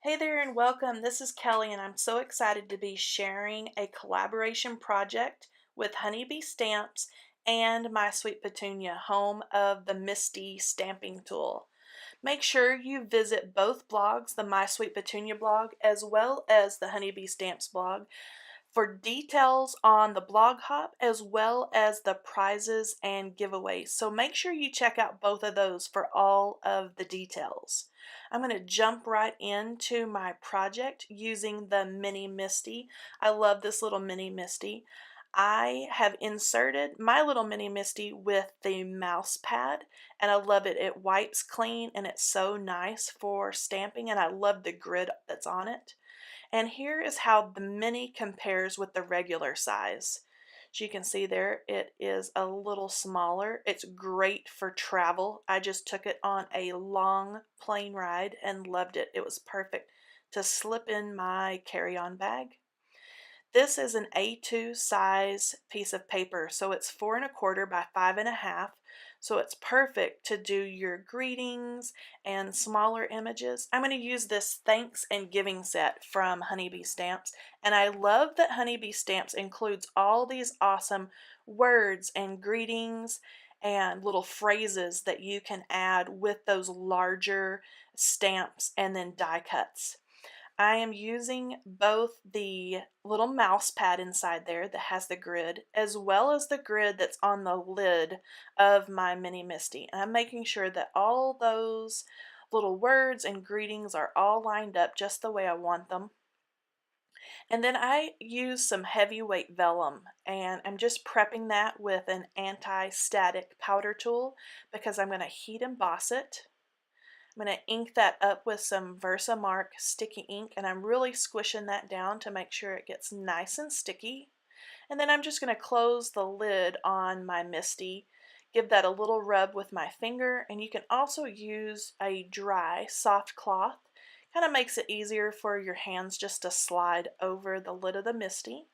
Hey there and welcome. This is Kelly, and I'm so excited to be sharing a collaboration project with Honeybee Stamps and My Sweet Petunia, home of the Misti stamping tool. Make sure you visit both blogs, the My Sweet Petunia blog as well as the Honeybee Stamps blog, for details on the blog hop as well as the prizes and giveaways. So make sure you check out both of those for all of the details. I'm going to jump right into my project using the mini Misti. I love this little mini Misti. I have inserted my little mini Misti with the mouse pad, and I love it. It wipes clean and it's so nice for stamping, and I love the grid that's on it. And here is how the mini compares with the regular size. As you can see there, it is a little smaller. It's great for travel. I just took it on a long plane ride and loved it. It was perfect to slip in my carry-on bag. This is an A2 size piece of paper, so it's 4 1/4 by 5 1/2. So it's perfect to do your greetings and smaller images. I'm going to use this thanks and giving set from Honeybee Stamps, and I love that Honeybee Stamps includes all these awesome words and greetings and little phrases that you can add with those larger stamps and then die cuts. I am using both the little mouse pad inside there that has the grid, as well as the grid that's on the lid of my mini Misti. And I'm making sure that all those little words and greetings are all lined up just the way I want them. And then I use some heavyweight vellum, and I'm just prepping that with an anti-static powder tool because I'm going to heat emboss it. I'm going to ink that up with some Versamark sticky ink, and I'm really squishing that down to make sure it gets nice and sticky. And then I'm just going to close the lid on my Misti, give that a little rub with my finger, and you can also use a dry, soft cloth. Kind of makes it easier for your hands just to slide over the lid of the Misti.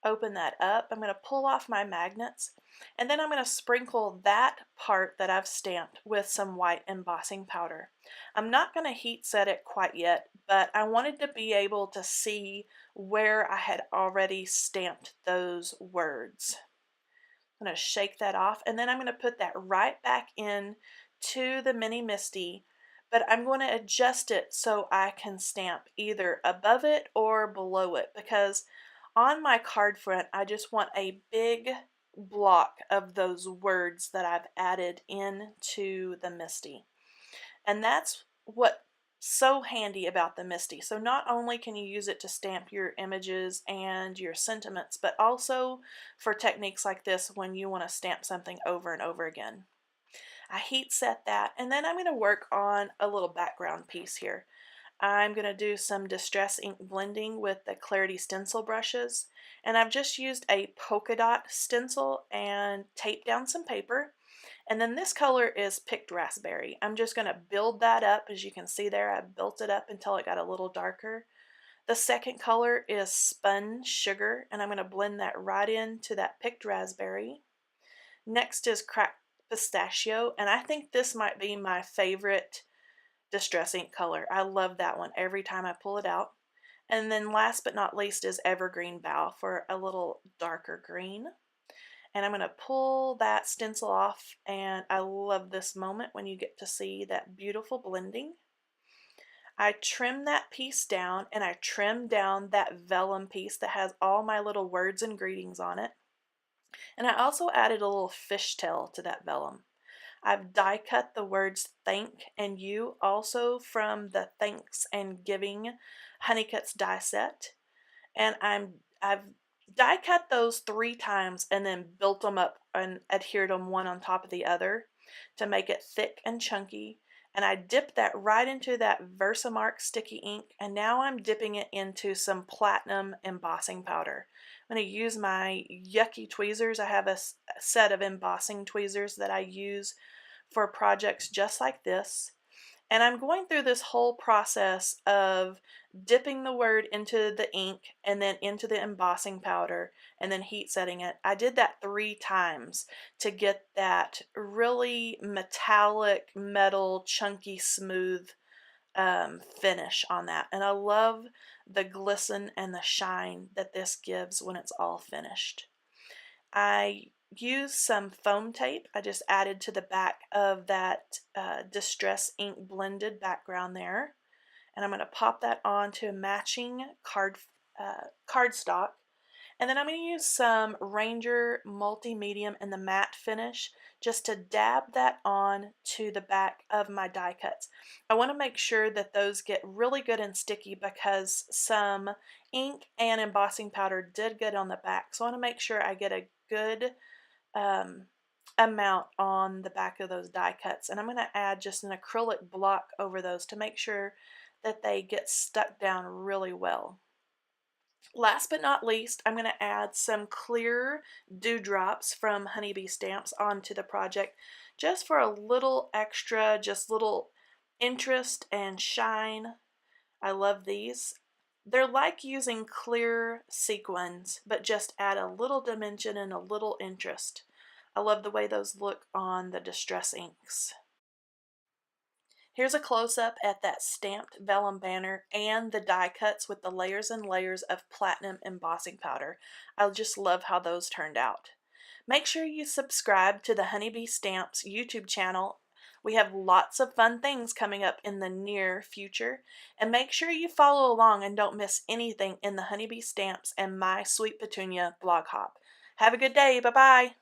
Open that up. I'm going to pull off my magnets, and then I'm going to sprinkle that part that I've stamped with some white embossing powder. I'm not going to heat set it quite yet, but I wanted to be able to see where I had already stamped those words. I'm going to shake that off, and then I'm going to put that right back in to the mini Misti, but I'm going to adjust it so I can stamp either above it or below it, because on my card front, I just want a big block of those words that I've added into the Misti. And that's what's so handy about the Misti. So not only can you use it to stamp your images and your sentiments, but also for techniques like this when you want to stamp something over and over again. I heat set that, and then I'm going to work on a little background piece here. I'm going to do some Distress ink blending with the Clarity stencil brushes, and I've just used a polka dot stencil and taped down some paper. And then this color is Picked Raspberry. I'm just going to build that up. As you can see there, I built it up until it got a little darker. The second color is Spun Sugar, and I'm going to blend that right into that Picked Raspberry. Next is Cracked Pistachio, and I think this might be my favorite Distress ink color. I love that one every time I pull it out. And then last but not least is Evergreen Bough for a little darker green. And I'm going to pull that stencil off, and I love this moment when you get to see that beautiful blending. I trim that piece down, and I trim down that vellum piece that has all my little words and greetings on it. And I also added a little fishtail to that vellum. I've die cut the words thank and you also from the Thanks and Giving Honeycuts die set. And I've die cut those 3 times and then built them up and adhered them one on top of the other to make it thick and chunky. And I dipped that right into that Versamark sticky ink, and now I'm dipping it into some platinum embossing powder. I'm going to use my yucky tweezers. I have a set of embossing tweezers that I use for projects just like this. And I'm going through this whole process of dipping the word into the ink and then into the embossing powder and then heat setting it. I did that 3 times to get that really metallic, metal, chunky, smooth finish on that. And I love the glisten and the shine that this gives when it's all finished. I used some foam tape. I just added to the back of that Distress ink blended background there. And I'm going to pop that onto a matching cardstock. And then I'm going to use some Ranger Multi-Medium in the matte finish just to dab that on to the back of my die cuts. I want to make sure that those get really good and sticky because some ink and embossing powder did get on the back. So I want to make sure I get a good amount on the back of those die cuts. And I'm going to add just an acrylic block over those to make sure that they get stuck down really well. Last but not least, I'm going to add some clear dewdrops from Honeybee Stamps onto the project just for a little extra, just little interest and shine. I love these. They're like using clear sequins, but just add a little dimension and a little interest. I love the way those look on the Distress inks. Here's a close-up at that stamped vellum banner and the die cuts with the layers and layers of platinum embossing powder. I just love how those turned out. Make sure you subscribe to the Honeybee Stamps YouTube channel. We have lots of fun things coming up in the near future. And make sure you follow along and don't miss anything in the Honeybee Stamps and My Sweet Petunia blog hop. Have a good day. Bye-bye.